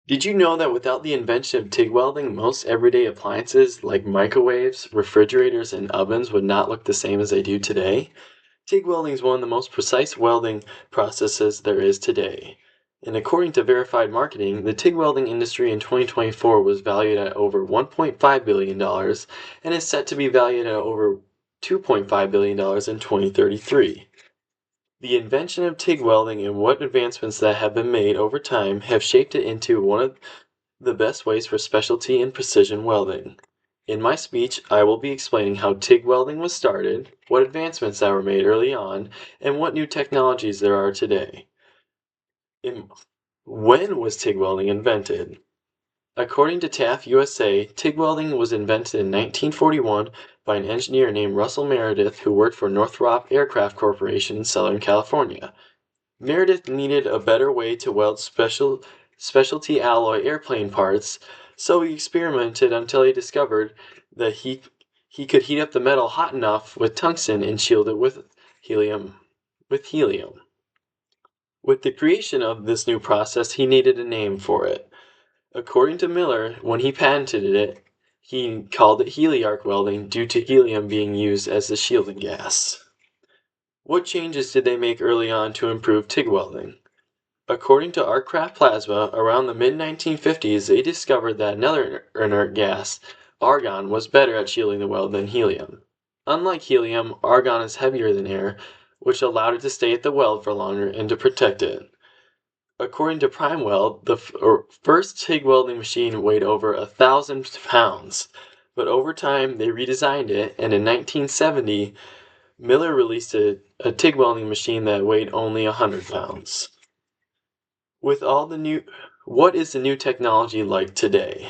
Did you know that without the invention of TIG welding, most everyday appliances like microwaves, refrigerators, and ovens would not look the same as they do today? TIG welding is one of the most precise welding processes there is today. And according to Verified Marketing, the TIG welding industry in 2024 was valued at over $1.5 billion and is set to be valued at over $2.5 billion in 2033. The invention of TIG welding and what advancements that have been made over time have shaped it into one of the best ways for specialty and precision welding. In my speech, I will be explaining how TIG welding was started, what advancements that were made early on, and what new technologies there are today. When was TIG welding invented? According to TAF USA, TIG welding was invented in 1941 by an engineer named Russell Meredith who worked for Northrop Aircraft Corporation in Southern California. Meredith needed a better way to weld specialty alloy airplane parts, so he experimented until he discovered that he could heat up the metal hot enough with tungsten and shield it with helium. With the creation of this new process, he needed a name for it. According to Miller, when he patented it, he called it heliarc welding due to helium being used as the shielding gas. What changes did they make early on to improve TIG welding? According to Artcraft Plasma, around the mid-1950s they discovered that another inert gas, argon, was better at shielding the weld than helium. Unlike helium, argon is heavier than air, which allowed it to stay at the weld for longer and to protect it. According to PrimeWeld, the first TIG welding machine weighed over 1,000 pounds, but over time they redesigned it, and in 1970, Miller released a TIG welding machine that weighed only 100 pounds. What is the new technology like today?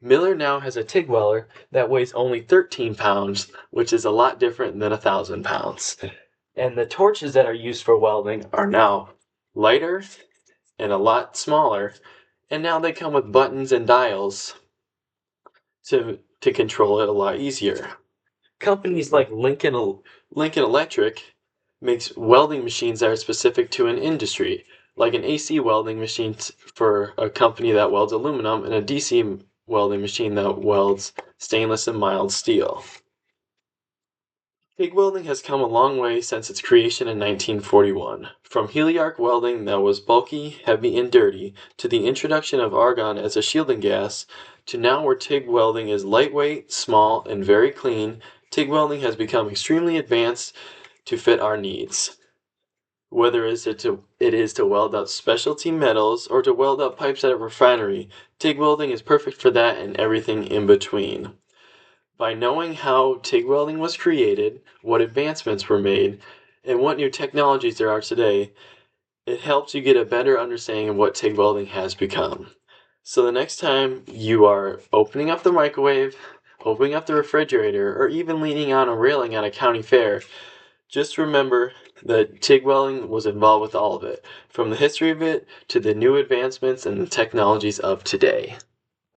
Miller now has a TIG welder that weighs only 13 pounds, which is a lot different than 1,000 pounds. And the torches that are used for welding are now lighter and a lot smaller, and now they come with buttons and dials to control it a lot easier. Companies like Lincoln Electric makes welding machines that are specific to an industry, like an AC welding machine for a company that welds aluminum and a DC welding machine that welds stainless and mild steel. TIG welding has come a long way since its creation in 1941. From heliarc welding that was bulky, heavy, and dirty, to the introduction of argon as a shielding gas, to now where TIG welding is lightweight, small, and very clean, TIG welding has become extremely advanced to fit our needs. Whether it is to weld out specialty metals or to weld out pipes at a refinery, TIG welding is perfect for that and everything in between. By knowing how TIG welding was created, what advancements were made, and what new technologies there are today, it helps you get a better understanding of what TIG welding has become. So the next time you are opening up the microwave, opening up the refrigerator, or even leaning on a railing at a county fair, just remember that TIG welding was involved with all of it, from the history of it to the new advancements and the technologies of today.